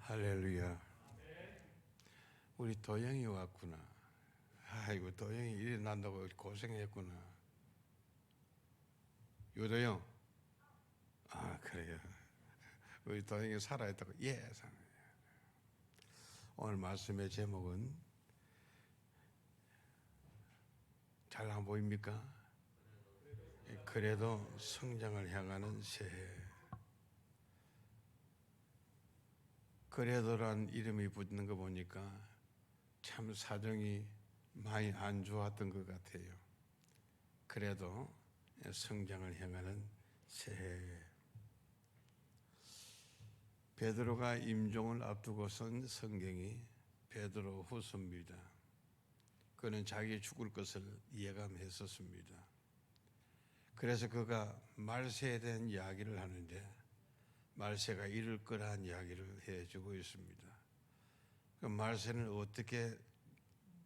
할렐루야. 우리 도영이 왔구나. 아이고, 도영이 일어난다고 고생했구나. 유도영. 그래요. 우리 도영이 살아있다고. 예. 오늘 말씀의 제목은 잘 안 보입니까? 그래도 성장을 향하는 새해. 그래도란 이름이 붙는 거 보니까 참 사정이 많이 안 좋았던 것 같아요. 그래도 성장을 향하는 새해. 베드로가 임종을 앞두고 쓴 성경이 베드로 후서입니다. 그는 자기 죽을 것을 예감했었습니다. 그래서 그가 말세에 대한 이야기를 하는데 말세가 이를 거라는 이야기를 해주고 있습니다. 그 말세는 어떻게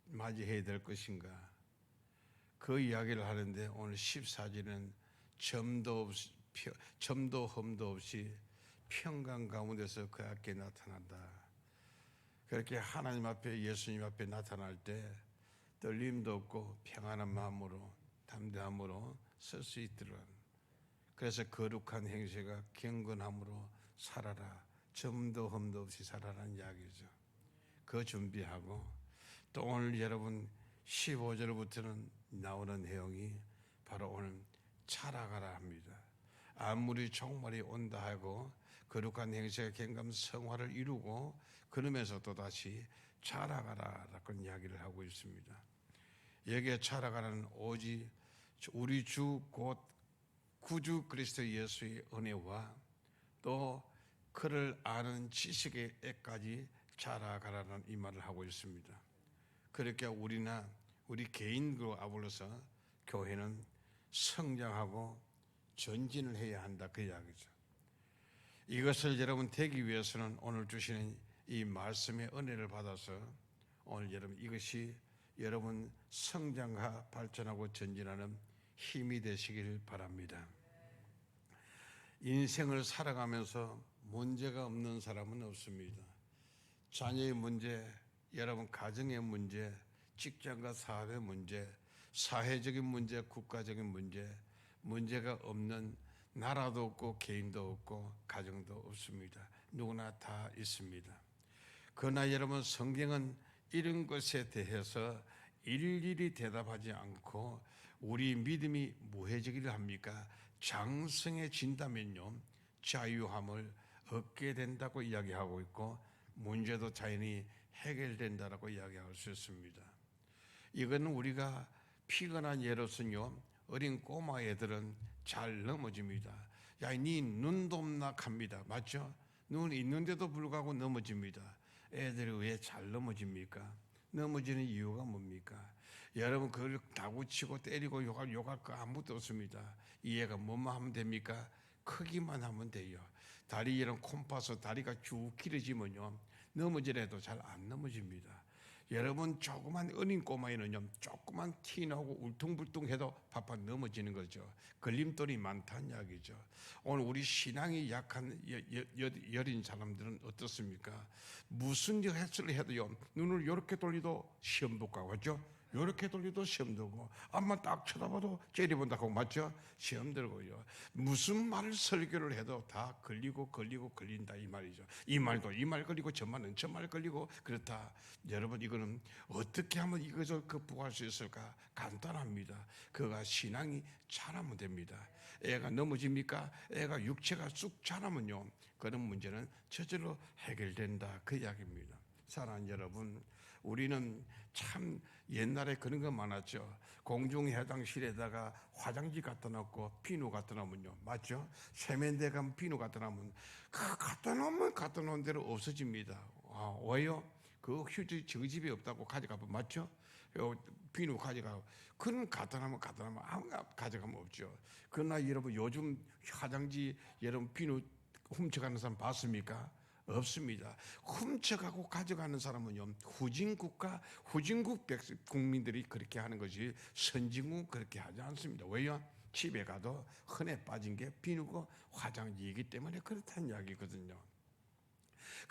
맞이해야 될 것인가, 그 이야기를 하는데 오늘 14절은 점도 흠도 없이 평강 가운데서 그 앞에 나타난다. 그렇게 하나님 앞에, 예수님 앞에 나타날 때 떨림도 없고 평안한 마음으로 담대함으로 설 수 있도록, 그래서 거룩한 행세가 경건함으로 살아라, 점도 흠도 없이 살아라는 이야기죠. 그 준비하고, 또 오늘 여러분 15절부터는 나오는 내용이 바로 오늘 자라가라 합니다. 아무리 종말이 온다 하고 거룩한 행세가 경감 성화를 이루고 그러면서 또다시 자라가라라고 이야기를 하고 있습니다. 여기에 자라가라는 오직 우리 주 곧 구주 그리스도 예수의 은혜와 또 그를 아는 지식의 애까지 자라가라는 이 말을 하고 있습니다. 그렇게 우리나 우리 개인으로 아울러서 교회는 성장하고 전진을 해야 한다, 그 이야기죠. 이것을 여러분 되기 위해서는 오늘 주시는 이 말씀의 은혜를 받아서 오늘 여러분 이것이 여러분 성장하 발전하고 전진하는 힘이 되시길 바랍니다. 인생을 살아가면서 문제가 없는 사람은 없습니다. 자녀의 문제, 여러분 가정의 문제, 직장과 사업의 문제, 사회적인 문제, 국가적인 문제, 문제가 없는 나라도 없고 개인도 없고 가정도 없습니다. 누구나 다 있습니다. 그러나 여러분 성경은 이런 것에 대해서 일일이 대답하지 않고 우리 믿음이 무해지기를 합니까? 장성해진다면요 자유함을 얻게 된다고 이야기하고 있고 문제도 자연히 해결된다라고 이야기할 수 있습니다. 이거는 우리가 피곤한 예로서는요 어린 꼬마 애들은 잘 넘어집니다. 야, 니 눈도 없나 합니다. 맞죠? 눈이 있는데도 불구하고 넘어집니다. 애들이 왜 잘 넘어집니까? 넘어지는 이유가 뭡니까? 여러분 그걸 다구치고 때리고 욕할 거 아무것도 없습니다. 이해가 뭐만 하면 됩니까? 크기만 하면 돼요. 다리 이런 콤파스 다리가 쭉 길어지면요 넘어지래도 잘 안 넘어집니다. 여러분 조그만 어린 꼬마에는요 조그만 티 나고 울퉁불퉁해도 파파 넘어지는 거죠. 걸림돌이 많다는 이야기죠. 오늘 우리 신앙이 약한 여린 사람들은 어떻습니까? 무슨 헬스를 해도요 눈을 이렇게 돌리도 시험 볼까 맞죠? 이렇게 돌리도 시험 들고 앞만 딱 쳐다봐도 째려본다고 맞죠? 시험 들고요. 무슨 말을 설교를 해도 다 걸린다 이 말이죠. 이 말도 이 말 걸리고 저 말은 저 말 걸리고 그렇다. 여러분 이거는 어떻게 하면 이것을 극복할 수 있을까? 간단합니다. 그가 신앙이 자라면 됩니다. 애가 넘어집니까? 애가 육체가 쑥 자라면요 그런 문제는 저절로 해결된다, 그 이야기입니다. 사랑하는 여러분, 우리는 참 옛날에 그런 거 많았죠. 공중해당실에다가 화장지 갖다 놓고 비누 갖다 놓으면요 맞죠? 세면대 가면 비누 갖다 놓으면 그 갖다 놓은 대로 없어집니다. 왜요? 그 휴지 저 집에 없다고 가져가면 맞죠? 비누 가져가고 그런 갖다 놓으면 아무 가져가면 없죠. 그러나 여러분 요즘 화장지 여러분 비누 훔쳐가는 사람 봤습니까? 없습니다. 훔쳐가고 가져가는 사람은요 후진국 국민들이 그렇게 하는 것이 선진국 그렇게 하지 않습니다. 왜요? 집에 가도 흔해 빠진 게 비누고 화장지이기 때문에 그렇다는 이야기거든요.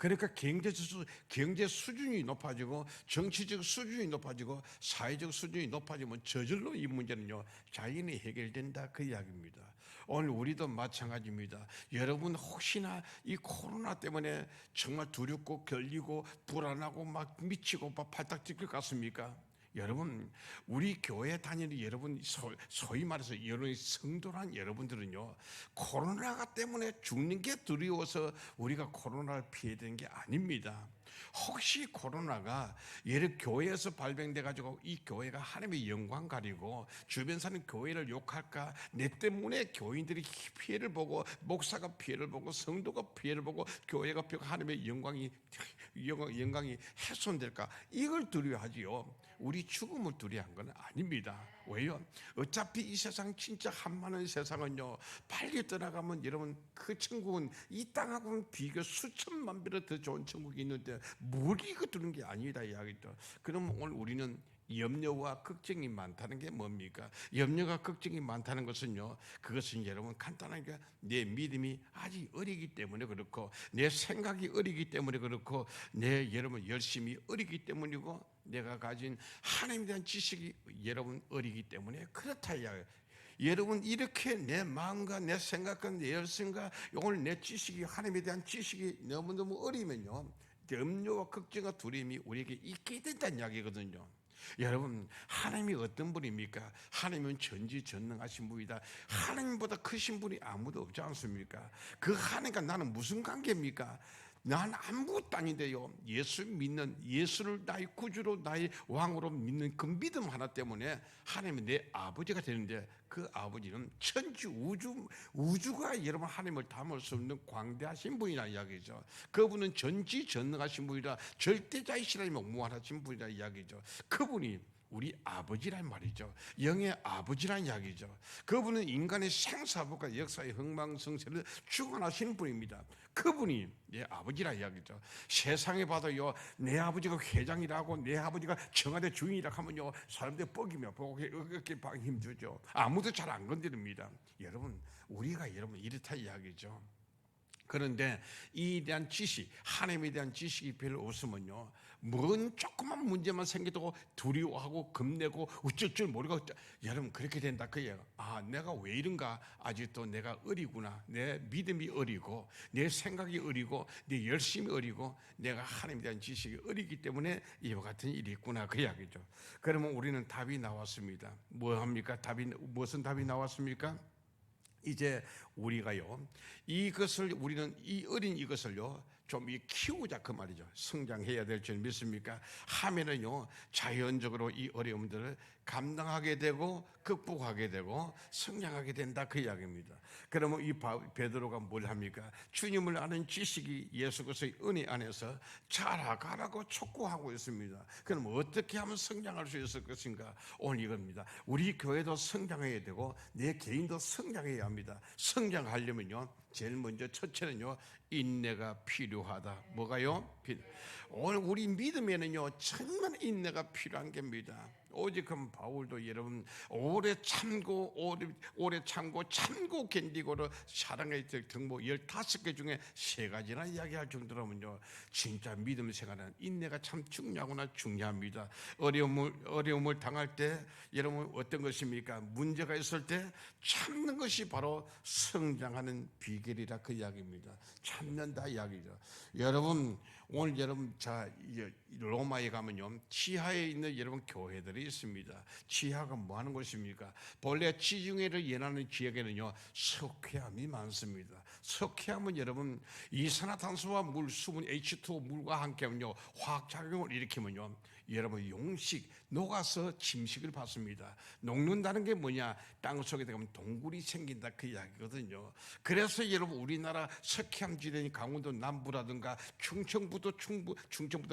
그러니까 경제 수준이 높아지고 정치적 수준이 높아지고 사회적 수준이 높아지면 저절로 이 문제는요 자연히 해결된다 그 이야기입니다. 오늘 우리도 마찬가지입니다. 여러분 혹시나 이 코로나 때문에 정말 두렵고 결리고 불안하고 막 미치고 막 팔딱 뛸 것 같습니까? 여러분 우리 교회 다니는 여러분 소위 말해서 여러분 성도란 여러분들은요 코로나가 때문에 죽는 게 두려워서 우리가 코로나를 피해야 되는 게 아닙니다. 혹시 코로나가 예를 교회에서 발병돼 가지고 이 교회가 하나님의 영광 가리고 주변 사는 교회를 욕할까, 내 때문에 교인들이 피해를 보고 목사가 피해를 보고 성도가 피해를 보고 교회가 하나님의 영광이 훼손될까, 이걸 두려워하지요. 우리 죽음을 두려워한 건 아닙니다. 왜요? 어차피 이 세상 진짜 한많은 세상은요 빨리 떠나가면 여러분 그 천국은 이 땅하고는 비교 수천만 배로 더 좋은 천국이 있는데 뭘 이거 두는 게 아니다 이야기죠. 그럼 오늘 우리는 염려와 걱정이 많다는 게 뭡니까? 염려가 걱정이 많다는 것은요 그것은 여러분 간단하게 내 믿음이 아직 어리기 때문에 그렇고 내 생각이 어리기 때문에 그렇고 내 여러분 열심히 어리기 때문이고 내가 가진 하나님에 대한 지식이 여러분 어리기 때문에 그렇다 이야기예요. 여러분 이렇게 내 마음과 내 생각과 내 열심과 오늘 내 지식이 하나님에 대한 지식이 너무너무 어리면요 염려와 걱정과 두려움이 우리에게 있게 된다는 이야기거든요. 여러분 하나님이 어떤 분입니까? 하나님은 전지전능하신 분이다. 하나님보다 크신 분이 아무도 없지 않습니까? 그 하나님과 나는 무슨 관계입니까? 난 아무것도 아닌데요 예수 믿는, 예수를 나의 구주로 나의 왕으로 믿는 그 믿음 하나 때문에 하나님이 내 아버지가 되는데 그 아버지는 천지 우주가 여러분 하나님을 담을 수 없는 광대하신 분이라 이야기죠. 그분은 전지전능하신 분이라 절대자이시라면 무한하신 분이라 이야기죠. 그분이 우리 아버지란 말이죠. 영의 아버지란 이야기죠. 그분은 인간의 생사부가 역사의 흥망성쇠를 주관하시는 분입니다. 그분이 내 아버지란 이야기죠. 세상에 봐도요 내 아버지가 회장이라고 내 아버지가 청와대 주인이라 하면요 사람들이 뻐기며 보고 어깨 방 힘들죠. 아무도 잘 안 건드립니다. 여러분 우리가 여러분 이렇다 이야기죠. 그런데 이에 대한 지식, 하나님에 대한 지식이 별로 없으면요 뭔 조그만 문제만 생겨도 두려워하고 겁내고 어쩔 줄 모르고 여러분 그렇게 된다 그예요. 아 내가 왜 이런가, 아직도 내가 어리구나, 내 믿음이 어리고 내 생각이 어리고 내 열심이 어리고 내가 하나님에 대한 지식이 어리기 때문에 이와 같은 일이 있구나 그 이야기죠. 그러면 우리는 답이 나왔습니다. 뭐 합니까? 무슨 답이 나왔습니까? 이제 우리가요 이것을 우리는 이 어린 이것을요 좀 키우자 그 말이죠. 성장해야 될 줄 믿습니까? 하면은요 자연적으로 이 어려움들을 감당하게 되고 극복하게 되고 성장하게 된다 그 이야기입니다. 그러면 이 베드로가 뭘 합니까? 주님을 아는 지식이 예수 그리스도의 은혜 안에서 자라가라고 촉구하고 있습니다. 그럼 어떻게 하면 성장할 수 있을 것인가? 오늘 이겁니다. 우리 교회도 성장해야 되고 내 개인도 성장해야 합니다. 성장하려면요 제일 먼저 첫째는요 인내가 필요하다. 뭐가요? 오늘 우리 믿음에는요 정말 인내가 필요한 겁니다. 오직 그럼 바울도 여러분 오래 참고 견디고로 사랑의 경보 15개 중에 3가지나 이야기할 정도라면요 진짜 믿음 생활은 인내가 참 중요합니다. 어려움을 당할 때 여러분 어떤 것입니까? 문제가 있을 때 참는 것이 바로 성장하는 비결이라 그 이야기입니다. 참는다 이야기죠. 여러분 오늘 여러분 로마에 가면요 지하에 있는 여러분 교회들이 있습니다. 지하가 뭐 하는 곳입니까? 본래 지중해를 연하는 지역에는요 석회암이 많습니다. 석회암은 여러분 이산화탄소와 물, 수분 H2O 물과 함께하면요 화학작용을 일으키면요 여러분 용식 녹아서 침식을 받습니다. 녹는다는 게 뭐냐? 땅속에 들어가면 동굴이 생긴다 그 이야기거든요. 그래서 여러분 우리나라 석회암 지대인 강원도 남부라든가 충청부터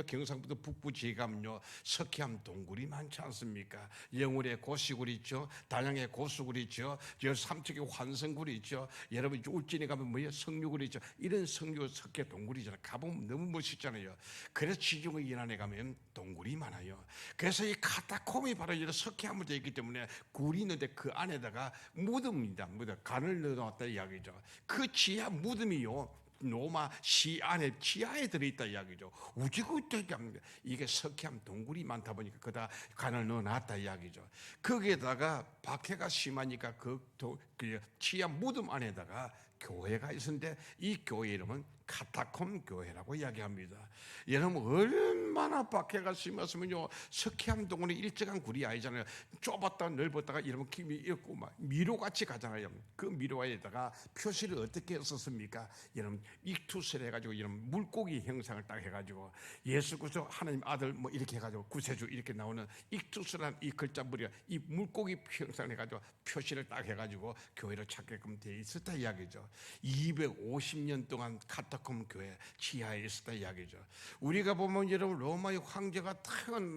경상부터 북부 지에 가면요 석회암 동굴이 많지 않습니까? 영월에 고시굴 있죠, 단양에 고수굴 있죠, 삼척에 환성굴 있죠, 여러분 울진에 가면 뭐예요? 석류굴 있죠. 이런 석회 동굴이잖아요. 가보면 너무 멋있잖아요. 그래서 지중해 연안에 가면 동굴이 많아요. 그래서 이 카타콤이 바로 이런 석회암으로 되어 있기 때문에 굴이 있는데 그 안에다가 무덤 간을 넣어놨다 이야기죠. 그 지하 무덤이요 로마 시 안에 지하에 들어있다 이야기죠. 우지구대기 합니다. 이게 석회암 동굴이 많다 보니까 그다 간을 넣어놨다 이야기죠. 거기에다가 박해가 심하니까 그 지하 무덤 안에다가 교회가 있었는데 이 교회 이름은 카타콤 교회라고 이야기합니다. 여러분 얼마나 박해가 심했으면요, 석회암 동굴이 일정한 굴이 아니잖아요. 좁았다가 넓었다가 이러면 김이 있고 막 미로같이 가잖아요. 그 미로에다가 표시를 어떻게 했었습니까? 여러분 익투스를 해가지고 이런 물고기 형상을 딱 해가지고 예수 그리스도 하나님 아들 뭐 이렇게 해가지고 구세주 이렇게 나오는 익투스라는 이 글자물이가 이 물고기 형상을 해가지고 표시를 딱 해가지고 교회를 찾게끔 돼 있었다 이야기죠. 250년 동안 카타콤 교회 지하에 있었다 이야기죠. 우리가 보면 여러분 로마의 황제가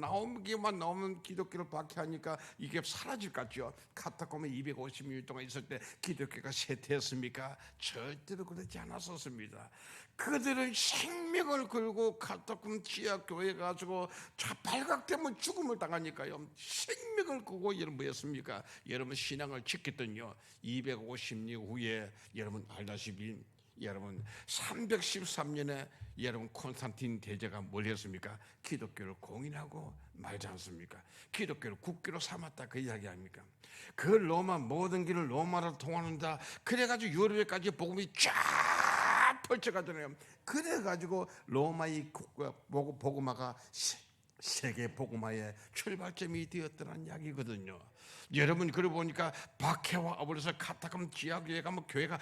나오기만 나오면 기독교를 박해하니까 이게 사라질 것 같죠. 카타콤에 250년 동안 있을 때 기독교가 쇠퇴했습니까? 절대로 그렇지 않았었습니다. 그들은 생명을 걸고 카타콤 지하 교회 가지고 발각되면 죽음을 당하니까요. 생명을 걸고 여러분 뭐였습니까? 여러분 신앙을 지켰더니요 250년 후에 여러분 알다시피 여러분 313년에 여러분 콘스탄틴 대제가 뭘 했습니까? 기독교를 공인하고 말지 않습니까? 기독교를 국교로 삼았다 그 이야기 아닙니까? 그 로마 모든 길을 로마로 통하는다. 그래가지고 유럽에까지 복음이 쫙 펼쳐가잖아요. 그래가지고 로마의 복음화가 세계 복음화의 출발점이 되었다는 이야기거든요. 여러분 그러고 보니까 박해와 아울러서 카타콤 지하교회 가면 교회가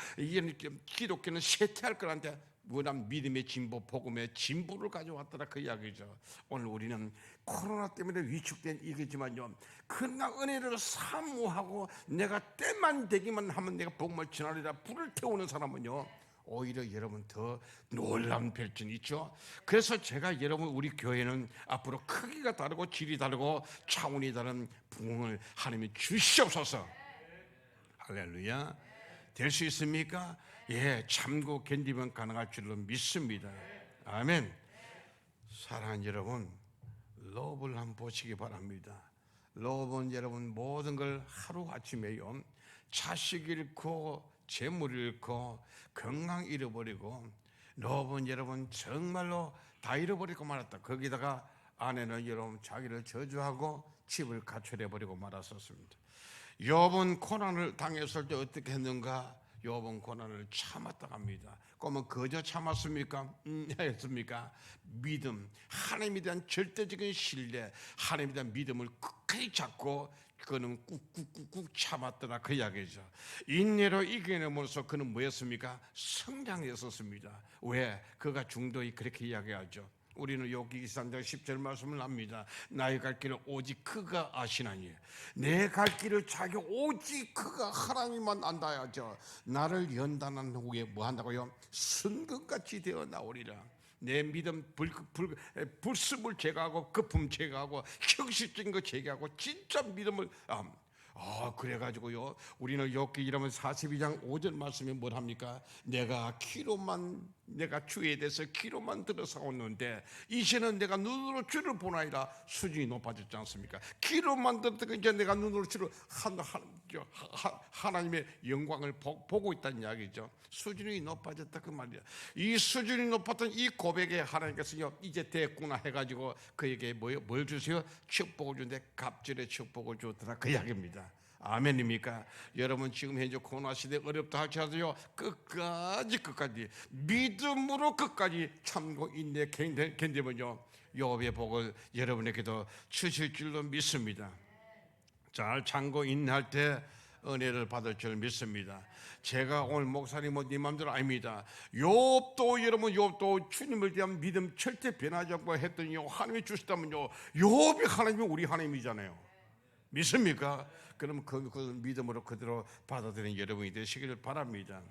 기독교는 쇠퇴할 거란데 무난 믿음의 진보, 복음의 진보를 가져왔더라 그 이야기죠. 오늘 우리는 코로나 때문에 위축된 이기지만요, 그러나 은혜를 사모하고 내가 때만 되기만 하면 내가 복음을 전하리라 불을 태우는 사람은요 오히려 여러분 더 놀라운 별점이 있죠. 그래서 제가 여러분 우리 교회는 앞으로 크기가 다르고 질이 다르고 차원이 다른 부흥을 하나님이 주시옵소서. 할렐루야. 될 수 있습니까? 예, 참고 견디면 가능할 줄로 믿습니다. 아멘. 사랑하는 여러분, 롭을 한번 보시기 바랍니다. 롭은 여러분 모든 걸 하루아침에요 자식 잃고 재물 잃고 건강 잃어버리고 롭은 여러분 정말로 다 잃어버리고 말았다. 거기다가 아내는 여러분 자기를 저주하고 집을 가출해버리고 말았었습니다. 욥은 고난을 당했을 때 어떻게 했는가? 욥은 고난을 참았다 합니다. 그러면 거저 참았습니까? 했습니까? 믿음, 하나님에 대한 절대적인 신뢰, 하나님에 대한 믿음을 끝까지 잡고 그는 꾹꾹꾹꾹 참았더라 그 이야기죠. 인내로 이겨내면서 그는 뭐였습니까? 성장했었습니다. 왜? 그가 중도에 그렇게 이야기하죠. 우리는 여기 23장 10절 말씀을 합니다. 나의 갈 길을 오직 그가 아시나니 내 갈 길을 자기 오직 그가 하나님만 안다야죠. 나를 연단한 후에 뭐 한다고요? 순금같이 되어 나오리라. 내 믿음 불습을 제거하고 거품 제거하고 형식적인 거 제거하고 진짜 믿음을 그래가지고요 우리는 여기 이러면 42장 5절 말씀에 뭘 합니까? 내가 주에 대해서 귀로만 들어서었는데 이제는 내가 눈으로 주를 보나이다. 수준이 높아졌지 않습니까? 귀로만 들었다가 이제 내가 눈으로 주를 하나님의 영광을 보고 있다는 이야기죠. 수준이 높아졌다 그 말이야. 이 수준이 높았던 이 고백에 하나님께서 이제 됐구나 해가지고 그에게 뭘 주세요? 축복을 주는데 갑절의 축복을 주더라 그 이야기입니다. 아멘입니까? 여러분 지금 현재 코로나 시대 어렵다 할지라도요 끝까지 믿음으로 끝까지 참고 인내 견디면요 욥의 복을 여러분에게도 주실 줄로 믿습니다. 잘 참고 인내할 때 은혜를 받을 줄 믿습니다. 제가 오늘 목사님은 네 맘대로 아닙니다. 욥도 여러분 욥도 주님을 대한 믿음 절대 변하지 않고 했더니요 하나님이 주셨다면요 욥이 하나님이 우리 하나님이잖아요. 믿습니까? 그럼 그 믿음으로 그대로 받아들이는 여러분이 되시기를 바랍니다.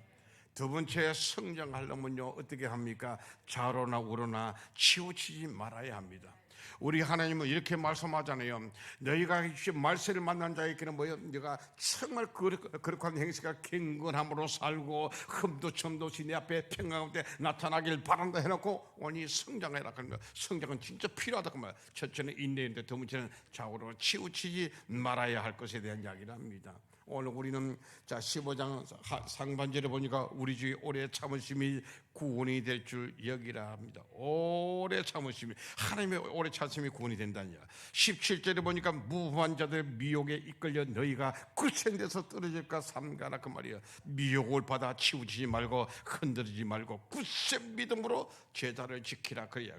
두 번째 성장하려면요 어떻게 합니까? 좌로나 우로나 치우치지 말아야 합니다. 우리 하나님은 이렇게 말씀하잖아요. 너희가 말세를 만난 자에게는 너희가 정말 거룩한 행실과 경건함으로 살고 흠도 점도 없이 내 앞에 평강 가운데 나타나길 바란다 해놓고 오니 성장해라. 그러니까 성장은 진짜 필요하다 그 말. 첫째는 인내인데 두 번째는 좌우로 치우치지 말아야 할 것에 대한 이야기를 합니다. 오늘 우리는 자 15장 상반절에 보니까 우리 주의 오래 참으심이 구원이 될 줄 여기라 합니다. 오래 참으심이, 하나님의 오래 참으심이 구원이 된다니요. 17절에 보니까 무고한 자들 미혹에 이끌려 너희가 굳센 데서 떨어질까 삼가라 그 말이에요. 미혹을 받아 치우치지 말고 흔들리지 말고 굳센 믿음으로 제자를 지키라 그래야.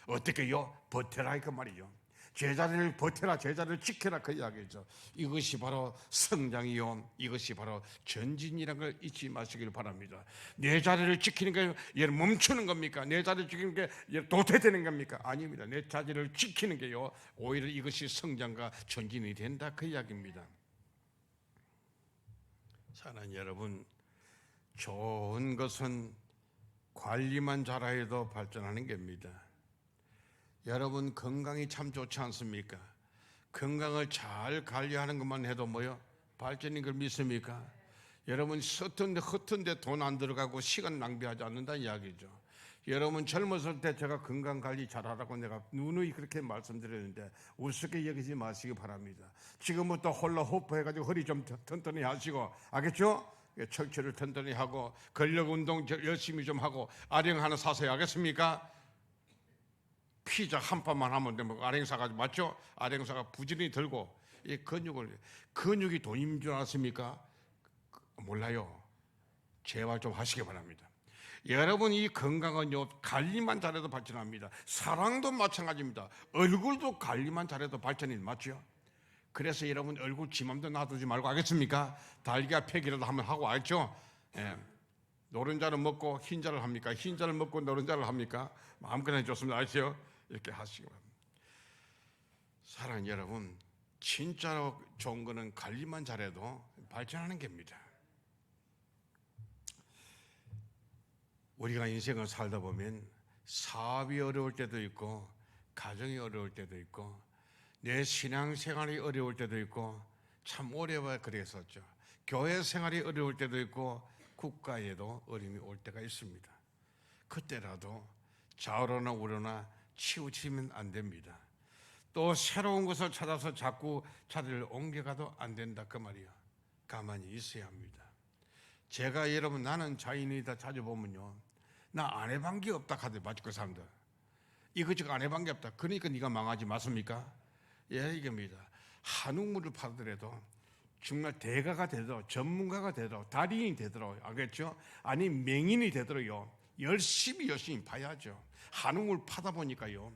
어떻게요? 버텨라 그 말이죠. 제자리를 버텨라, 제자리를 지켜라 그 이야기죠. 이것이 바로 성장이요, 이것이 바로 전진이라는 걸 잊지 마시길 바랍니다. 내 자리를 지키는 게 얘를 멈추는 겁니까? 내 자리를 지키는 게 얘를 도태되는 겁니까? 아닙니다. 내 자리를 지키는 게요, 오히려 이것이 성장과 전진이 된다 그 이야기입니다. 사랑하는 여러분, 좋은 것은 관리만 잘해도 발전하는 겁니다. 여러분 건강이 참 좋지 않습니까? 건강을 잘 관리하는 것만 해도 뭐요? 발전인 걸 믿습니까? 여러분 허튼데 돈 안 들어가고 시간 낭비하지 않는다는 이야기죠. 여러분 젊었을 때 제가 건강 관리 잘하라고 내가 누누이 그렇게 말씀드렸는데 우습게 여기지 마시기 바랍니다. 지금부터 홀라 호프 해가지고 허리 좀 튼튼히 하시고, 알겠죠? 척추를 튼튼히 하고 근력 운동 열심히 좀 하고 아령 하나 사세요. 알겠습니까? 피자 한 판만 하면 되면 아랭사가 맞죠? 아랭사가 부지런히 들고 이 근육이 돈인 줄 아십니까? 몰라요. 제발 좀 하시기 바랍니다. 여러분 이 건강은요 관리만 잘해도 발전합니다. 사랑도 마찬가지입니다. 얼굴도 관리만 잘해도 발전이 맞죠? 그래서 여러분 얼굴 지맘도 놔두지 말고, 알겠습니까? 달걀 팩이라도 한번 하고, 알죠? 예. 노른자를 먹고 흰자를 합니까? 흰자를 먹고 노른자를 합니까? 마음껏 해줬습니다. 알죠? 이렇게 하시기 바랍니다. 사랑하는 여러분, 진짜로 좋은 거는 관리만 잘해도 발전하는 겁니다. 우리가 인생을 살다 보면 사업이 어려울 때도 있고 가정이 어려울 때도 있고 내 신앙생활이 어려울 때도 있고, 참 오래와 그랬었죠. 교회 생활이 어려울 때도 있고 국가에도 어려움이 올 때가 있습니다. 그때라도 좌우로나 우로나 치우치면 안 됩니다. 또 새로운 것을 찾아서 자꾸 자리를 옮겨가도 안 된다 그 말이에요. 가만히 있어야 합니다. 제가 여러분 나는 자인이다 자주 보면요, 나 안 해본 게 없다 하대. 맞을 그 사람들 이거저거 안 해본 게 없다. 그러니까 네가 망하지 맞습니까? 예, 이겁니다. 한우물을 파더라도 정말 대가가 되도록, 전문가가 되도록, 달인이 되도록, 알겠죠? 아니 맹인이 되도록요 열심히 파야죠. 한우물 파다 보니까요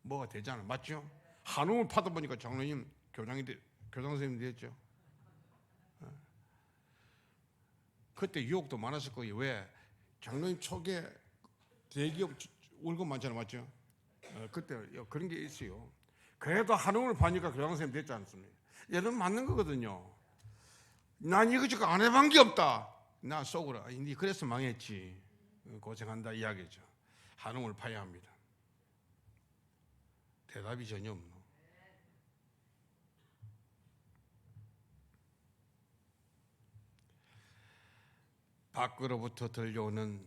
뭐가 되잖아, 맞죠? 한우물 파다 보니까 장로님 교장 선생님 됐죠. 그때 유혹도 많았을 거예요. 왜? 장로님 초기에 대기업 월급 많잖아, 맞죠? 그때 그런 게 있어요. 그래도 한우물 파니까 교장 선생님 됐지 않습니까? 여러분 맞는 거거든요. 난 이거저거 안 해본 게 없다. 나 속으로 니 그래서 망했지, 고생한다 이야기죠. 한우물 파야 합니다. 대답이 전혀 없노. 밖으로부터 들려오는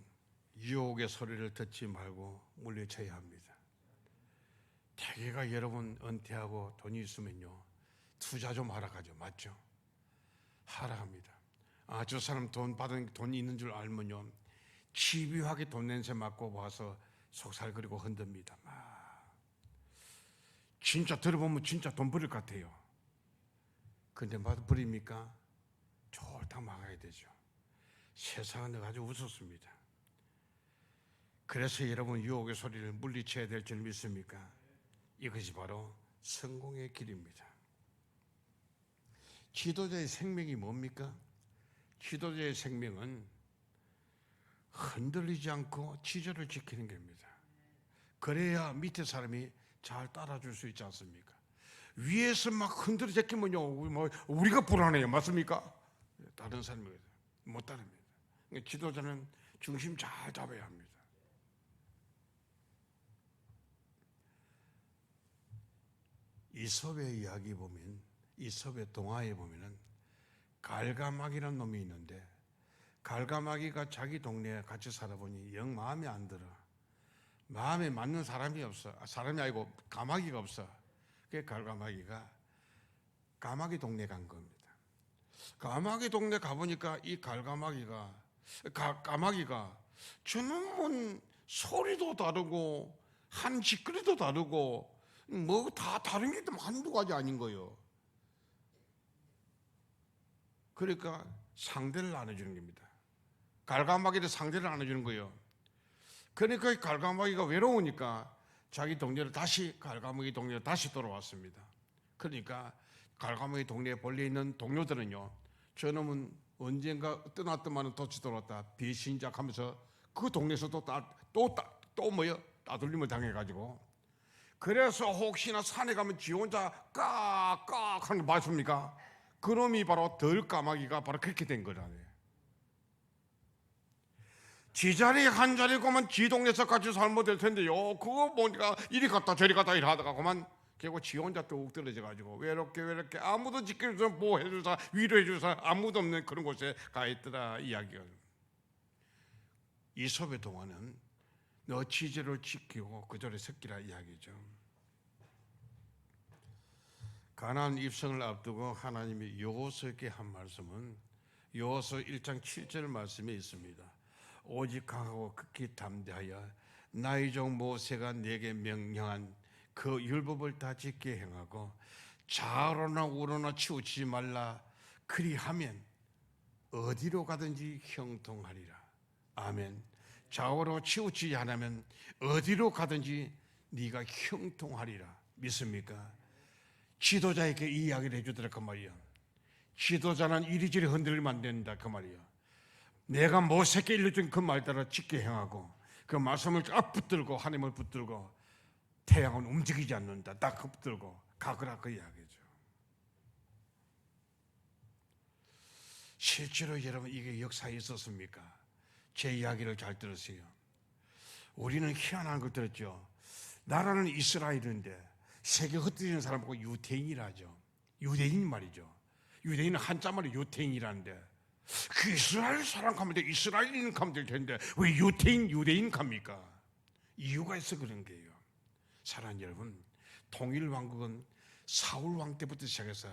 유혹의 소리를 듣지 말고 물리쳐야 합니다. 대개가 여러분 은퇴하고 돈이 있으면요 투자 좀 하라 가죠, 맞죠? 하라 합니다. 저 사람 돈이 있는 줄 알면요 집요하게 돈 냄새 맡고 와서 속살그리고 흔듭니다. 진짜 들어보면 진짜 돈 버릴 것 같아요. 근데 버립니까? 쫄딱 막아야 되죠. 세상은 아주 우습습니다. 그래서 여러분 유혹의 소리를 물리쳐야 될 줄 믿습니까? 이것이 바로 성공의 길입니다. 지도자의 생명이 뭡니까? 지도자의 생명은 흔들리지 않고 지조를 지키는 겁니다. 그래야 밑에 사람이 잘 따라줄 수 있지 않습니까? 위에서 막 흔들어 제끼면요 우리가 불안해요, 맞습니까? 다른 사람이 못 따릅니다. 지도자는 중심 잘 잡아야 합니다. 이솝의 이야기 보면, 이솝의 동화에 보면은 갈가마귀라는 놈이 있는데, 갈가마귀가 자기 동네에 같이 살아보니 영 마음에 안 들어. 마음에 맞는 사람이 없어. 사람이 아니고 까마귀가 없어. 그게 갈가마귀가 까마귀 동네 간 겁니다. 까마귀 동네 가보니까 이 까마귀가 저놈은 소리도 다르고 한 짓거리도 다르고 뭐 다 다른 게 한두 가지 아닌 거예요. 그러니까 상대를 나눠주는 겁니다. 갈가마귀를 상대를 나눠주는 거예요. 그러니까 이 갈가마귀가 외로우니까 자기 동네를 갈가마귀 동네로 다시 돌아왔습니다. 그러니까 갈가마귀 동네에 벌려 있는 동료들은요, 저놈은 언젠가 떠났더만은 다시 돌아왔다 비신작하면서 그 동네에서 또 따돌림을 당해가지고, 그래서 혹시나 산에 가면 지 혼자 깍깍 하는 거 맞습니까? 그놈이 바로 덜까마귀가 바로 그렇게 된 거잖아요. 지 자리 한 자리 가면 지 동네에서 같이 살면 될 텐데요, 그거 보니까 이리 갔다 저리 갔다 이리 하다가 그만 결국 지 혼자 뚝 떨어져 가지고 외롭게 아무도 지켜줘서 보호해줘서 위로해줘서 아무도 없는 그런 곳에 가 있더라 이야기가. 이솝의 동화는 너 지지를 지키고 그 자리에 섰기라 이야기죠. 가나안 입성을 앞두고 하나님이 여호수아에게 한 말씀은 여호수아 1장 7절 말씀에 있습니다. 오직 강하고 극히 담대하여 나의 종 모세가 내게 명령한 그 율법을 다 지켜 행하고 좌로나 우로나 치우치지 말라. 그리하면 어디로 가든지 형통하리라. 아멘. 좌우로 치우치지 않으면 어디로 가든지 네가 형통하리라. 믿습니까? 지도자에게 이 이야기를 해주더라 그 말이야. 지도자는 이리저리 흔들리면 안 된다 그 말이야. 내가 모세께 일러준 그 말 따라 지켜 행하고 그 말씀을 딱 붙들고 하나님을 붙들고 태양은 움직이지 않는다 딱 붙들고 가거라 그 이야기죠. 실제로 여러분 이게 역사에 있었습니까? 제 이야기를 잘 들으세요. 우리는 희한한 걸 들었죠. 나라는 이스라엘인데 세계 흩어지는 사람 보고 유대인이라 하죠. 유대인 말이죠. 유대인은 한자 말이 유대인이라는데 그 이스라엘 사람 가면 돼, 이스라엘인 가면 될 텐데 왜 유대인 갑니까? 이유가 있어 그런 거예요. 사랑하는 여러분, 통일왕국은 사울 왕 때부터 시작해서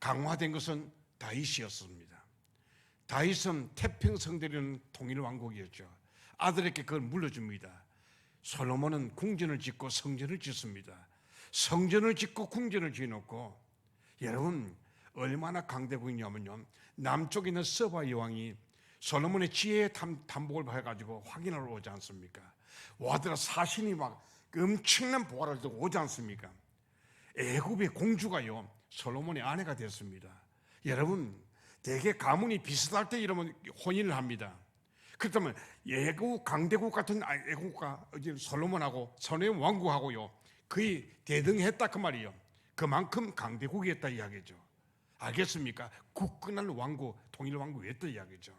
강화된 것은 다윗이었습니다. 다윗은 태평성대라는 통일왕국이었죠. 아들에게 그걸 물려줍니다. 솔로몬은 궁전을 짓고 성전을 짓습니다. 성전을 짓고 궁전을 지어놓고, 여러분 얼마나 강대국이냐면요, 남쪽에 있는 서바 여왕이 솔로몬의 지혜의 탐복을 해가지고 확인하러 오지 않습니까? 와드라 사신이 막 엄청난 보화를 들고 오지 않습니까? 애굽의 공주가요 솔로몬의 아내가 됐습니다. 여러분 대개 가문이 비슷할 때 이러면 혼인을 합니다. 그렇다면 애국 강대국 같은 애국가 솔로몬하고 선의 왕국하고요 거의 대등했다 그 말이에요. 그만큼 강대국이었다 이야기죠. 알겠습니까? 굳건한 왕국, 통일왕국이었다 이야기죠.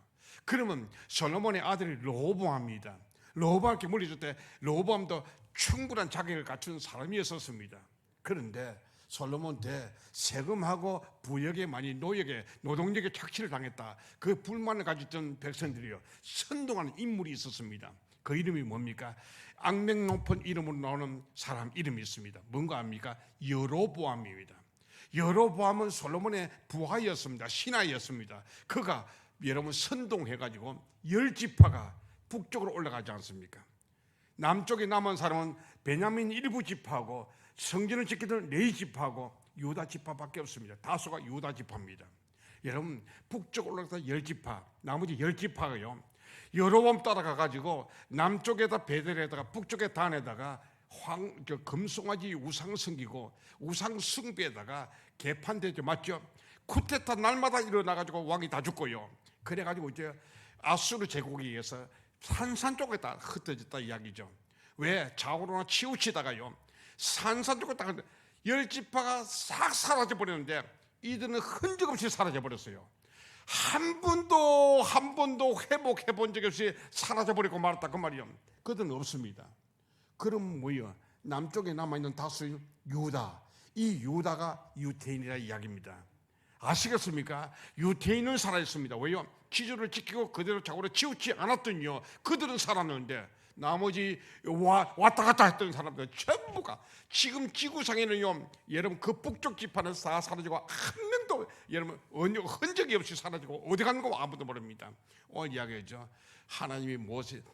그러면 솔로몬의 아들이 르호보암입니다. 르호보암께 물려줄 때 르호보암도 충분한 자격을 갖춘 사람이었습니다. 그런데 솔로몬 때 세금하고 부역에 많이 노동력에 착취를 당했다. 그 불만을 가졌던 백성들이요 선동하는 인물이 있었습니다. 그 이름이 뭡니까? 악명 높은 이름으로 나오는 사람 이름이 있습니다. 뭔가 압니까? 여로보암입니다. 여로보암은 솔로몬의 부하였습니다. 신하였습니다. 그가 여러분 선동해가지고 10지파가 북쪽으로 올라가지 않습니까? 남쪽에 남은 사람은 베냐민 일부 지파하고 성전을 지키던 레위 지파하고 유다 지파밖에 없습니다. 다수가 유다 지파입니다. 여러분 북쪽으로 올라가서 10지파, 나머지 10지파가요 여로보암 따라가가지고 남쪽에다 베델에다가 북쪽에 단에다가 금송아지 우상 섬기고 우상 숭배에다가 개판되죠. 맞죠? 쿠데타 날마다 일어나가지고 왕이 다 죽고요. 그래가지고 이제 아수르 제국에 의해서 산쪽에다 흩어졌다 이야기죠. 왜? 좌우로나 치우치다가요 산산 쪽에다가 10지파가 싹 사라져버렸는데 이들은 흔적 없이 사라져버렸어요. 한 번도 회복해본 적이 없이 사라져버리고 말았다 그 말이요. 그들은 없습니다. 그럼 뭐예요? 남쪽에 남아있는 다수 유다, 이 유다가 유태인이라 이야기입니다. 아시겠습니까? 유태인은 살아있습니다. 왜요? 기조를 지키고 그대로 좌우로 치우치 않았더니요 그들은 살았는데 나머지 왔다 갔다 했던 사람들 전부가 지금 지구상에는요 여러분 그 북쪽 지파는 다 사라지고 한 명도 번도 여러분 흔적이 없이 사라지고 어디 간 거 아무도 모릅니다. 오늘 이야기죠. 하나님이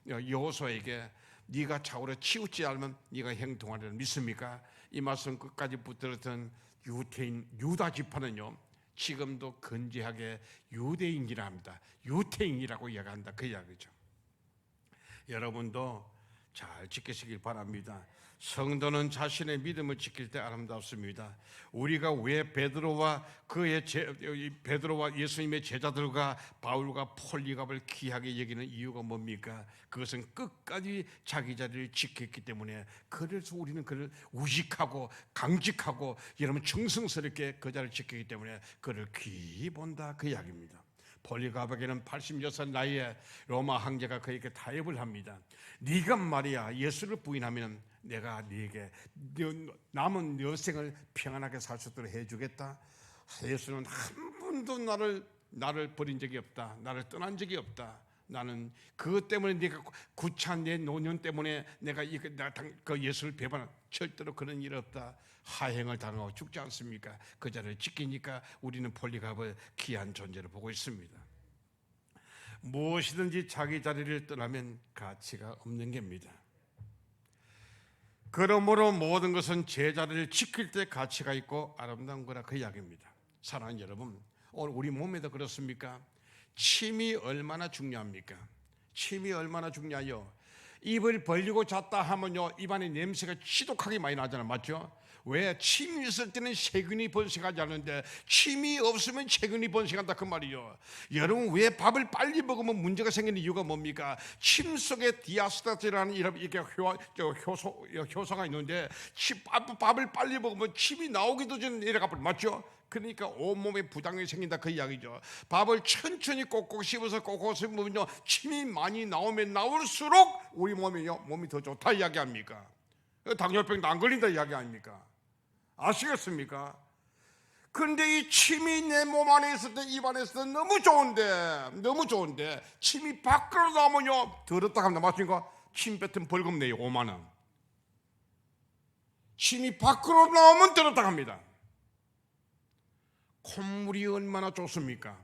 여호수아에게 네가 좌우로 치우지 않으면 네가 형통하리라 믿습니까? 이 말씀 끝까지 붙들었던 유대인 유다 지파는요 지금도 건재하게 유대인이라 합니다. 유태인이라고 이야기한다 그 이야기죠. 여러분도 잘 지키시길 바랍니다. 성도는 자신의 믿음을 지킬 때 아름답습니다. 우리가 왜 베드로와 예수님의 제자들과 바울과 폴리갑을 귀하게 여기는 이유가 뭡니까? 그것은 끝까지 자기 자리를 지켰기 때문에, 그래서 우리는 그를 우직하고 강직하고 여러분 정성스럽게 그 자리를 지켰기 때문에 그를 귀히 본다 그 이야기입니다. 폴리갑에게는 86살 나이에 로마 황제가 그에게 타협을 합니다. 네가 말이야 예수를 부인하면 내가 네게 남은 여생을 평안하게 살 수 있도록 해주겠다. 예수는 한 번도 나를 버린 적이 없다. 나를 떠난 적이 없다. 나는 그것 때문에 네가 구차한 내 노년 때문에 내가 그 예수를 배반한 절대로 그런 일 없다. 하행을 당하고 죽지 않습니까? 그 자리를 지키니까 우리는 폴리갑을 귀한 존재로 보고 있습니다. 무엇이든지 자기 자리를 떠나면 가치가 없는 겁니다. 그러므로 모든 것은 제 자리를 지킬 때 가치가 있고 아름다운 거라 그 이야기입니다. 사랑하는 여러분, 오늘 우리 몸에도 그렇습니까? 침이 얼마나 중요합니까? 침이 얼마나 중요해요. 입을 벌리고 잤다 하면요 입안에 냄새가 지독하게 많이 나잖아요. 맞죠? 왜? 침이 있을 때는 세균이 번식하지 않는데 침이 없으면 세균이 번식한다 그 말이요. 여러분 왜 밥을 빨리 먹으면 문제가 생기는 이유가 뭡니까? 침 속에 디아스타트라는 이렇게 효소가 있는데 밥을 빨리 먹으면 침이 나오기도 전에 내려가 버려. 맞죠? 그러니까 온몸에 부담이 생긴다 그 이야기죠. 밥을 천천히 꼭꼭 씹어서 꼭꼭 씹으면요 침이 많이 나오면 나올수록 우리 몸이 더 좋다 이야기 아닙니까? 당뇨병도 안 걸린다 이야기 아닙니까? 아시겠습니까? 그런데 이 침이 내 몸 안에 있을 때 입 안에 있을 때 너무 좋은데 침이 밖으로 나오면요 더럽다 합니다. 맞습니까? 침 뱉은 벌금 내요 5만 원. 침이 밖으로 나오면 더럽다 합니다. 콧물이 얼마나 좋습니까?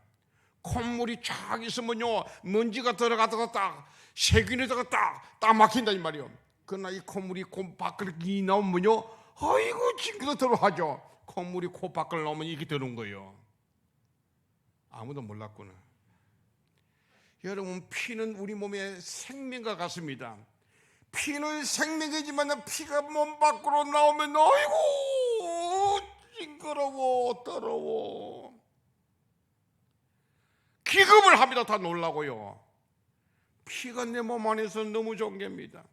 콧물이 쫙 있으면요 먼지가 들어가다가 딱 세균이 들어가다 딱 막힌다 이 말이요. 그러나 이 콧물이 코 밖으로 나오면요 아이고 징그러 들어하죠. 콧물이 코 밖으로 나오면 이게 들어온 거예요. 아무도 몰랐구나. 여러분 피는 우리 몸의 생명과 같습니다. 피는 생명이지만 피가 몸 밖으로 나오면 아이고 징그러워 더러워 기겁을 합니다. 다 놀라고요. 피가 내 몸 안에서 너무 좋은 겁니다.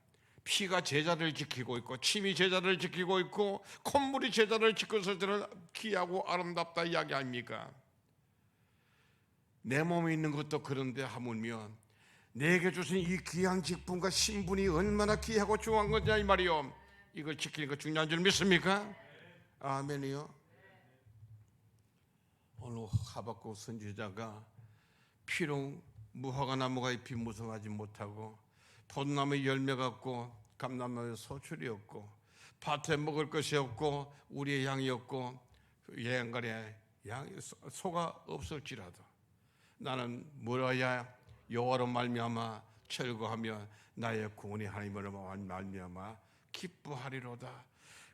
피가 제자를 지키고 있고 침이 제자를 지키고 있고 콧물이 제자를 지키고 있을 때는 귀하고 아름답다 이야기 아닙니까? 내 몸에 있는 것도 그런데 하물며 내게 주신 이 귀한 직분과 신분이 얼마나 귀하고 중요한 거냐 이 말이요. 이걸 지키는 거 중요한 줄 믿습니까? 아멘이요. 오늘 하박국 선지자가 피로 무화과 나무가 잎이 무성하지 못하고 폿나무 열매가 없고 감나무에 소출이 없고 밭에 먹을 것이 없고 우리의 양이 없고 여행거리에 소가 없을지라도 나는 물어야 여호와로 말미암아 철거하며 나의 구원의 하나님으로 말미암아 기뻐하리로다.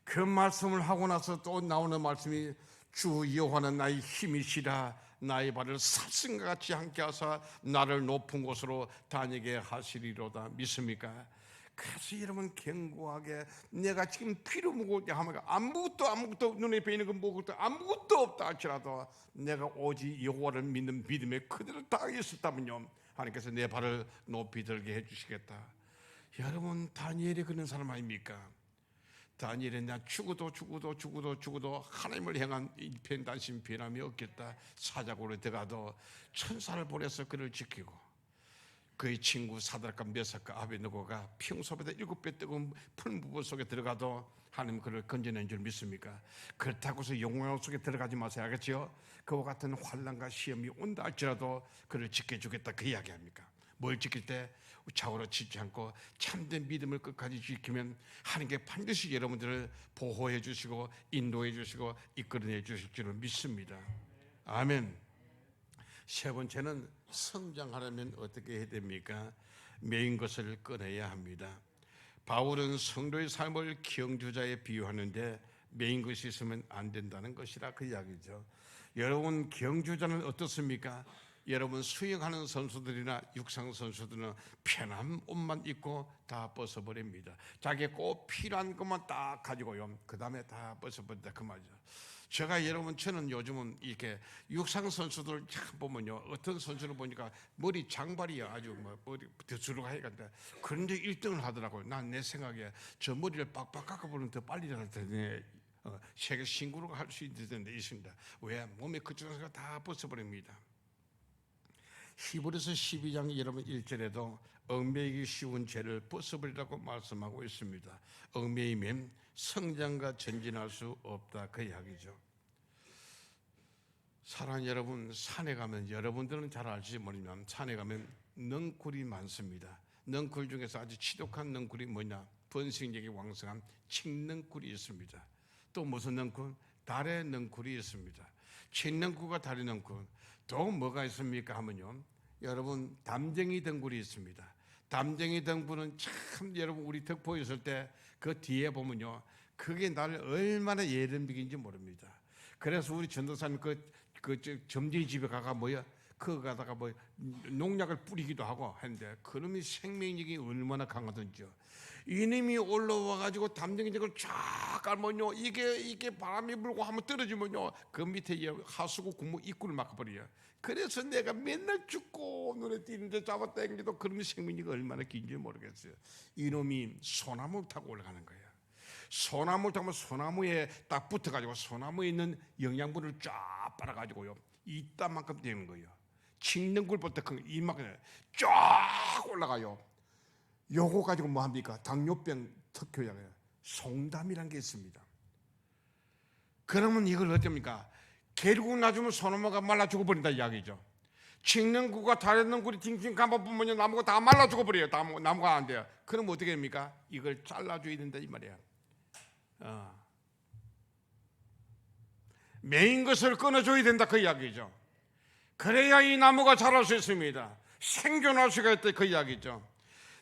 그 말씀을 하고 나서 또 나오는 말씀이 주 여호와는 나의 힘이시라. 나의 발을 사슴과 같이 함께 하사 나를 높은 곳으로 다니게 하시리로다. 믿습니까? 그래서 여러분 견고하게 내가 지금 피로 먹을 하면 아무것도 눈에 보이는 건 아무것도 없다 할지라도 내가 오직 여호와를 믿는 믿음에 그대로 다 있었다면요 하나님께서 내 발을 높이 들게 해주시겠다. 여러분 다니엘이 그런 사람 아닙니까? 다니엘은 나 죽어도 하나님을 향한 단심 변함이 없겠다. 사자굴에 들어가도 천사를 보내서 그를 지키고 그의 친구 사드락과 메삭과 아베느고가 평소보다 7배 뜨거운 풀무불 속에 들어가도 하나님 그를 건져낸 줄 믿습니까? 그렇다고 해서 영광 속에 들어가지 마세요. 알겠죠? 그와 같은 환난과 시험이 온다 할지라도 그를 지켜주겠다 그 이야기 아닙니까? 뭘 지킬 때? 좌우로 치지 않고 참된 믿음을 끝까지 지키면 하나님께 반드시 여러분들을 보호해 주시고 인도해 주시고 이끌어내 주실 줄을 믿습니다. 아멘. 세 번째는 성장하려면 어떻게 해야 됩니까? 매인 것을 끊어야 합니다. 바울은 성도의 삶을 경주자에 비유하는데 매인 것이 있으면 안 된다는 것이라 그 이야기죠. 여러분, 경주자는 어떻습니까? 여러분, 수영하는 선수들이나 육상 선수들은 편한 옷만 입고 다 벗어버립니다. 자기가 꼭 필요한 것만 딱 가지고요, 그 다음에 다 벗어버린다 그 말이죠. 저는 요즘은 이렇게 육상 선수들 참 보면요, 어떤 선수를 보니까 머리 장발이 아주 머리 드스루가 해간다. 그런데 1등을 하더라고요. 난 내 생각에 저 머리를 빡빡 깎아보면 더 빨리 잘 텐데 세계 신고로 할 수 있는 데 있습니다. 왜? 몸에 그쪽에서 다 벗어버립니다. 히브리서 12장 여러분 1절에도 얽매이기 쉬운 죄를 벗어버리라고 말씀하고 있습니다. 얽매이면 성장과 전진할 수 없다 그 이야기죠. 사랑하는 여러분, 산에 가면 여러분들은 잘 알지 모르지만 산에 가면 넝쿨이 많습니다. 넝쿨 중에서 아주 지독한 넝쿨이 뭐냐? 번식력이 왕성한 칡넝쿨이 있습니다. 또 무슨 넝쿨? 달의 넝쿨이 있습니다. 칡넝쿨과 달의 넝쿨. 또 뭐가 있습니까 하면요, 여러분 담쟁이 덩굴이 있습니다. 담쟁이 덩굴은 참 여러분 우리 덕포 있을 때 그 뒤에 보면요, 그게 나를 얼마나 예른비긴지 모릅니다. 그래서 우리 전도사님 그 점쟁이 집에 가가 그거 가다가 농약을 뿌리기도 하고 했는데 그놈이 생명력이 얼마나 강하던지요. 이놈이 올라와 가지고 담쟁이 덕을 쫙 깔면요, 이게 바람이 불고 한번 떨어지면요, 그 밑에 하수구 구멍 입구를 막아버려요. 그래서 내가 맨날 죽고 눈에 띄는데 잡아당기도 그런 생명력이 얼마나 긴지 모르겠어요. 이놈이 소나무 타고 올라가는 거예요. 소나무를 타면 소나무에 딱 붙어가지고 소나무에 있는 영양분을 쫙 빨아가지고요, 이따만큼 되는 거예요. 칡넝쿨부터 이만큼 쫙 올라가요. 요거 가지고 뭐 합니까? 당뇨병 특효약이에요. 송담이라는 게 있습니다. 그러면 이걸 어떻습니까? 결국 나중에 소나무가 말라 죽어버린다 이야기죠. 칡넝쿨과 다른 넝쿨이 징징 감아보면 나무가 다 말라 죽어버려요. 나무가 안 돼요. 그럼 어떻게 됩니까? 이걸 잘라줘야 된다 이 말이야. 매인 것을 끊어줘야 된다 그 이야기죠. 그래야 이 나무가 자랄 수 있습니다. 생존할 수가 있다 그 이야기죠.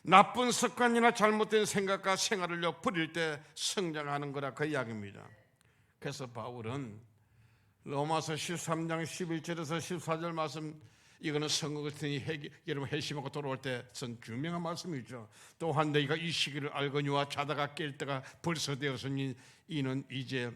나쁜 습관이나 잘못된 생각과 생활을 버릴 때 성장하는 거라 그 이야기입니다. 그래서 바울은 로마서 13장 11절에서 14절 말씀, 이거는 선거 같으니 여러분 회심하고 돌아올 때 선 유명한 말씀이죠. 또한 너희가 이 시기를 알거니와 자다가 깰 때가 벌써 되었으니 이는 이제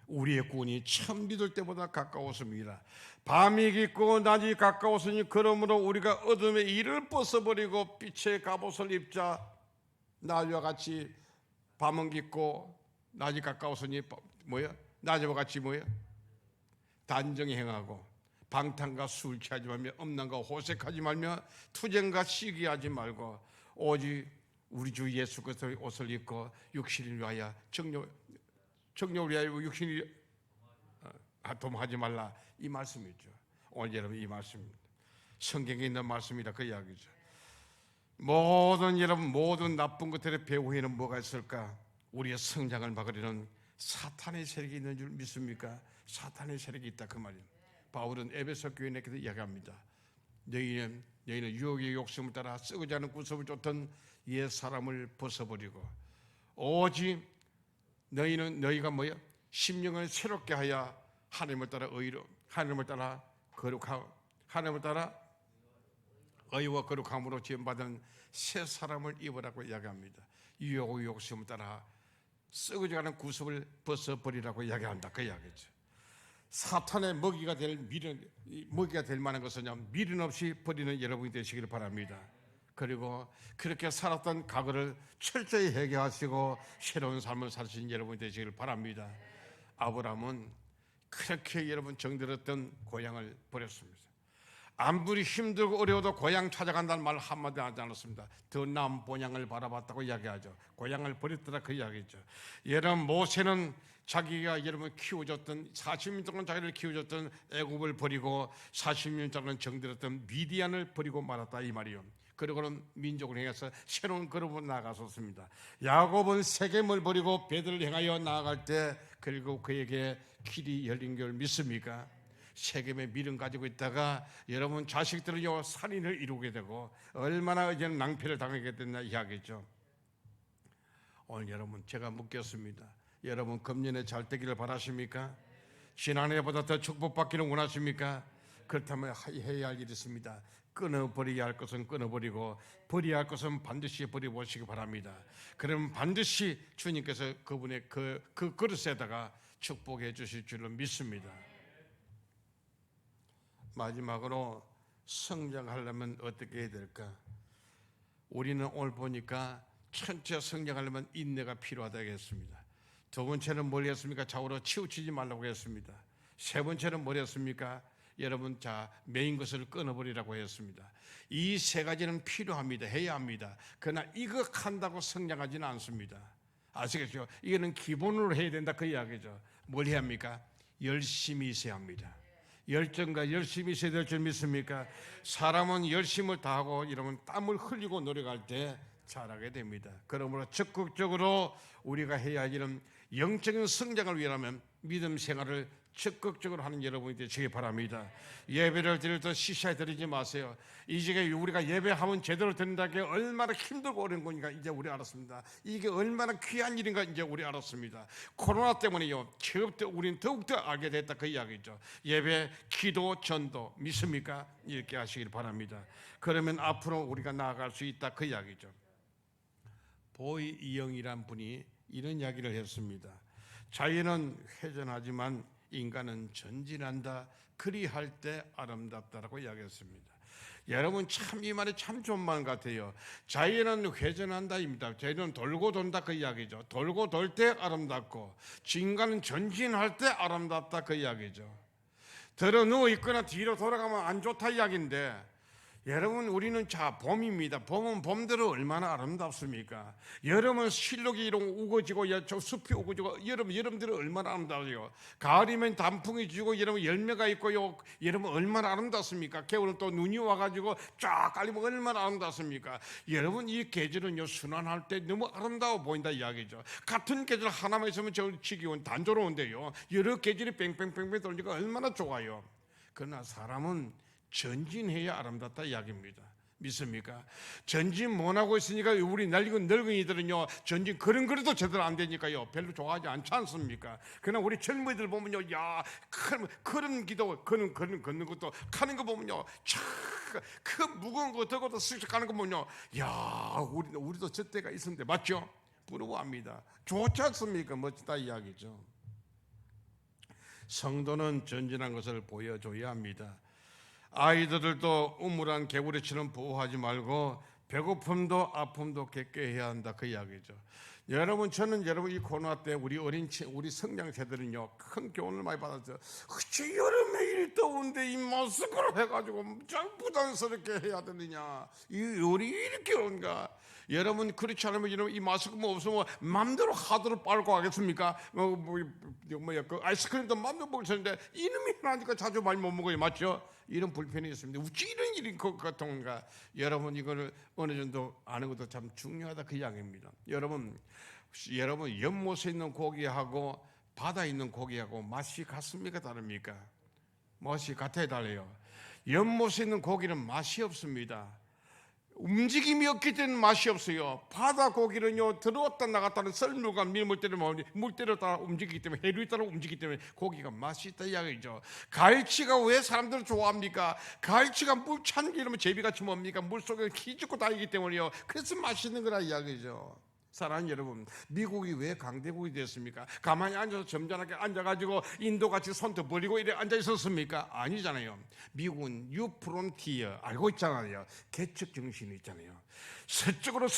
우리의 구원이 처음 믿을 때보다 가까웠습니다. 밤이 깊고 낮이 가까웠으니 그러므로 우리가 어둠의 일을 벗어버리고 빛의 갑옷을 입자. 낮과 같이 밤은 깊고 낮이 가까웠으니 낮과 같이 단정히 행하고 방탕과 술 취하지 말며 음란과 호색하지 말며 투쟁과 시기하지 말고 오직 우리 주 예수 그리스도의 옷을 입고 육신을 위하여 정욕을 위하여 육신이 도모하지 말라 이 말씀이죠. 오늘 여러분 이 말씀입니다. 성경에 있는 말씀이라 그 이야기죠. 모든 나쁜 것들의 배후에는 뭐가 있을까? 우리의 성장을 막으려는 사탄의 세력이 있는 줄 믿습니까? 사탄의 세력이 있다 그 말이에요. 바울은 에베소 교인에게도 이야기합니다. 너희는 유혹의 욕심을 따라 썩지 않은 구습을 쫓던 옛 사람을 벗어버리고 오직 너희가 심령을 새롭게 하여 하나님을 따라 하나님을 따라 거룩하고 하나님을 따라 의와 거룩함으로 지음받은 새 사람을 입으라고 이야기합니다. 유혹의 욕심을 따라 썩어지 않은 구습을 벗어버리라고 이야기한다 그 이야기죠. 사탄의 먹이가 될 만한 것은 미련 없이 버리는 여러분이 되시기를 바랍니다. 그리고 그렇게 살았던 과거를 철저히 해결하시고 새로운 삶을 사시는 여러분이 되시기를 바랍니다. 아브라함은 그렇게 여러분 정들었던 고향을 버렸습니다. 아무리 힘들고 어려워도 고향 찾아간다는 말 한마디 하지 않았습니다. 더 나은 본향을 바라봤다고 이야기하죠. 고향을 버렸더라 그 이야기죠. 여러분 모세는 자기가 여러분 키워줬던 40년 동안 자기를 키워줬던 애굽을 버리고 40년 동안 정들었던 미디안을 버리고 말았다 이 말이요. 그리고는 민족을 향해서 새로운 걸음으로 나아갔었습니다. 야곱은 세겜을 버리고 베들을 향하여 나아갈 때 그리고 그에게 길이 열린 걸 믿습니까? 세겜의 미련 가지고 있다가 여러분 자식들은요 살인을 이루게 되고 얼마나 이제는 낭패를 당하게 됐나 이야기죠. 오늘 여러분 제가 묻겠습니다. 여러분 금년에 잘 되기를 바라십니까? 지난해보다 더 축복받기를 원하십니까? 그렇다면 해야 할 일이 있습니다. 끊어버려야 할 것은 끊어버리고 버려야 할 것은 반드시 버려보시기 바랍니다. 그러면 반드시 주님께서 그분의 그 그릇에다가 축복해 주실 줄로 믿습니다. 마지막으로 성장하려면 어떻게 해야 될까? 우리는 오늘 보니까 천체 성장하려면 인내가 필요하다고 했습니다. 두 번째는 뭘 했습니까? 좌우로 치우치지 말라고 했습니다. 세 번째는 뭘 했습니까? 여러분 자 메인 것을 끊어버리라고 했습니다. 이 세 가지는 필요합니다. 해야 합니다. 그러나 이거 한다고 성장하지는 않습니다. 아시겠죠? 이거는 기본으로 해야 된다 그 이야기죠. 뭘 해야 합니까? 열심히 있어야 합니다. 열정과 열심히 있어야 될 줄 믿습니까? 사람은 열심을 다하고 이러면 땀을 흘리고 노력할 때 잘하게 됩니다. 그러므로 적극적으로 우리가 해야 할 일은 영적인 성장을 위하면 믿음 생활을 적극적으로 하는 여러분이 되시기 바랍니다. 예배를 드릴 때 시시하게 드리지 마세요. 이제 우리가 예배하면 제대로 드린다는 게 얼마나 힘들고 어려운 거니까 이제 우리 알았습니다. 이게 얼마나 귀한 일인가 이제 우리 알았습니다. 코로나 때문에요. 우리는 더욱더 알게 됐다 그 이야기죠. 예배, 기도, 전도 믿습니까? 이렇게 하시길 바랍니다. 그러면 앞으로 우리가 나아갈 수 있다 그 이야기죠. 보이 이영이란 분이 이런 이야기를 했습니다. 자연은 회전하지만 인간은 전진한다. 그리할 때 아름답다라고 이야기했습니다. 여러분 참 이 말이 참 좋은 말 같아요. 자연은 회전한다입니다. 자연은 돌고 돈다 그 이야기죠. 돌고 돌 때 아름답고 인간은 전진할 때 아름답다 그 이야기죠. 들어 누워 있거나 뒤로 돌아가면 안 좋다 이야기인데 여러분 우리는 자 봄입니다. 봄은 봄대로 얼마나 아름답습니까? 여름은 실록이 우거지고 숲이 우거지고 여름대로 얼마나 아름다워요. 가을이면 단풍이 지고 여름은 열매가 있고요. 여름은 얼마나 아름답습니까? 겨울은 또 눈이 와가지고 쫙 깔리면 얼마나 아름답습니까? 여러분 이 계절은요 순환할 때 너무 아름다워 보인다 이야기죠. 같은 계절 하나만 있으면 저 지기운 단조로운데요. 여러 계절이 뺑뺑뺑뺑 돌니까 얼마나 좋아요. 그러나 사람은 전진해야 아름답다 이야기입니다. 믿습니까? 전진 못하고 있으니까 우리 늙은이들은요 전진 그래도 제대로 안 되니까요 별로 좋아하지 않지 않습니까? 그러나 우리 젊은이들 보면요 야 그런 기도 걷는 것도 하는 거 보면요 그 무거운 거 들고도 쓱쓱 하는 거 보면요 야 우리도 저 때가 있었는데 맞죠? 부러워합니다. 좋지 않습니까? 멋지다 이야기죠. 성도는 전진한 것을 보여줘야 합니다. 아이들도 우물한 개구리처럼 보호하지 말고 배고픔도 아픔도 겪게 해야 한다 그 이야기죠. 여러분 저는 이 코로나 때 우리 우리 성장 세대는요 큰 교훈을 많이 받았죠. 어째 여름에 이리 더운데 이 마스크를 해가지고 참 부담스럽게 해야 되느냐. 이 열이 이렇게 온가. 여러분 그렇지 않으면 여러분 이 마스크만 없으면 마음대로 하도록 빨고 하겠습니까? 그 아이스크림도 마음대로 먹을 수 있는데 이놈이 하니까 자주 많이 못 먹어요. 맞죠? 이런 불편이 있습니다. 어찌 이런 일이 같은가? 여러분 이거를 어느 정도 아는 것도 참 중요하다 그 이야기입니다. 여러분 연못에 있는 고기하고 바다에 있는 고기하고 맛이 같습니까? 다릅니까? 맛이 같아야 달라요. 연못에 있는 고기는 맛이 없습니다. 움직임이 없기 때문에 맛이 없어요. 바다 고기는요 들어왔다 나갔다는 썰물과 물때를 따라 움직이기 때문에 해류에 따라 움직이기 때문에 고기가 맛이 있다 이야기죠. 갈치가 왜 사람들을 좋아합니까? 갈치가 물 찬 게 이러면 제비같이 뭡니까? 물속에 기죽고 다니기 때문에요. 그래서 맛있는 거라 이야기죠. 사랑하는 여러분, 미국이 왜 강대국이 됐습니까? 가만히 앉아서 점잖하게 앉아가지고 인도같이 손도 벌리고 이래 앉아 있었습니까? 아니잖아요. 미국은 유프론티어 알고 있잖아요. 개척 정신이 있잖아요. 서쪽으로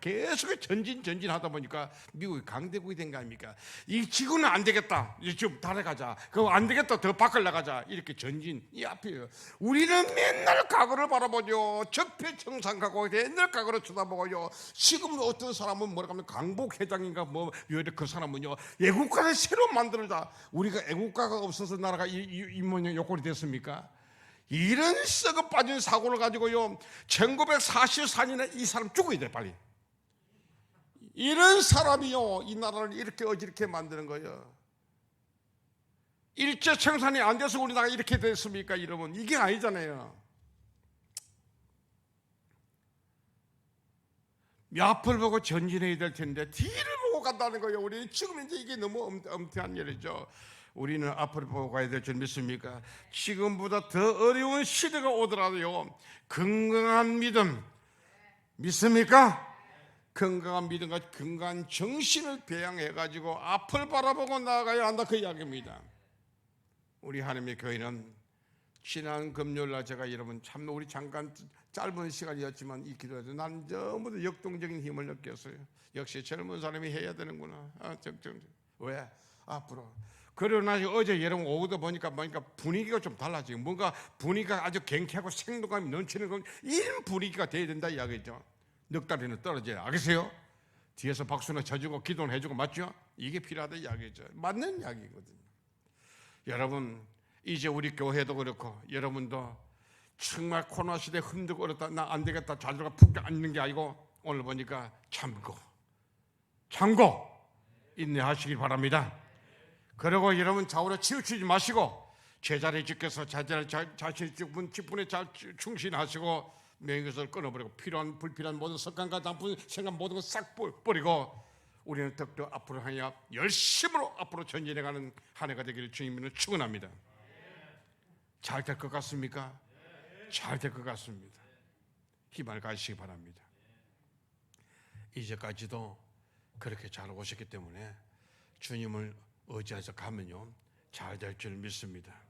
계속 전진하다 보니까 미국이 강대국이 된 거 아닙니까? 이 지구는 안 되겠다. 좀 달아가자. 그거 안 되겠다. 더 밖을 나가자. 이렇게 전진 이 앞이에요. 우리는 맨날 과거를 바라보죠. 적폐청산 과거 옛날 과거를 쳐다보고요. 지금 어떤 사람은 뭐라고 하면 강복 회장인가 그 사람은요 애국가를 새로 만들자. 우리가 애국가가 없어서 나라가 이 모양 요꼴이 됐습니까? 이런 썩어 빠진 사고를 가지고요 1944년에 이 사람 죽어야 돼 빨리. 이런 사람이요 이 나라를 이렇게 어지럽게 만드는 거예요. 일제 청산이 안 돼서 우리나라가 이렇게 됐습니까? 여러분, 이게 아니잖아요. 앞을 보고 전진해야 될 텐데 뒤를 보고 간다는 거예요. 우리는 지금 이제 이게 너무 엄태한 일이죠. 우리는 앞을 보고 가야 될 줄 믿습니까? 지금보다 더 어려운 시대가 오더라도요, 건강한 믿음 믿습니까? 건강한 믿음과 건강한 정신을 배양해가지고 앞을 바라보고 나아가야 한다, 그 이야기입니다. 우리 하나님의 교회는 지난 금요일날 제가 여러분 참 우리 잠깐 짧은 시간이었지만 이 기도에서 난 전부 다 역동적인 힘을 느꼈어요. 역시 젊은 사람이 해야 되는구나. 왜? 앞으로. 그러고 나서 어제 여러분 오후도 보니까 분위기가 좀 달라지고 뭔가 분위기가 아주 경쾌하고 생동감이 넘치는 건 이런 분위기가 돼야 된다 이야기죠. 넉 달이는 떨어져야. 알겠어요? 뒤에서 박수는 쳐주고 기도는 해주고, 맞죠? 이게 필요하다 이야기죠. 맞는 이야기거든요. 여러분, 이제 우리 교회도 그렇고 여러분도 정말 코로나 시대에 흔들고 어렵다, 나 안 되겠다, 좌절과 푹 앉는 게 아니고 오늘 보니까 참고 인내하시기 바랍니다. 그리고 여러분 좌우로 치우치지 마시고 제자리에 지켜서 자신의 직분에 잘 충실하시고 명예것을 끊어버리고 필요한 불필요한 모든 습관과 나쁜 생각 모든 걸 싹 버리고 우리는 더욱더 앞으로 하여 열심으로 앞으로 전진해가는 한 해가 되기를 주님으로 축원합니다. 잘 될 것 같습니까? 잘 될 것 같습니다. 희망을 가지시기 바랍니다. 이제까지도 그렇게 잘 오셨기 때문에 주님을 의지해서 가면요 잘 될 줄 믿습니다.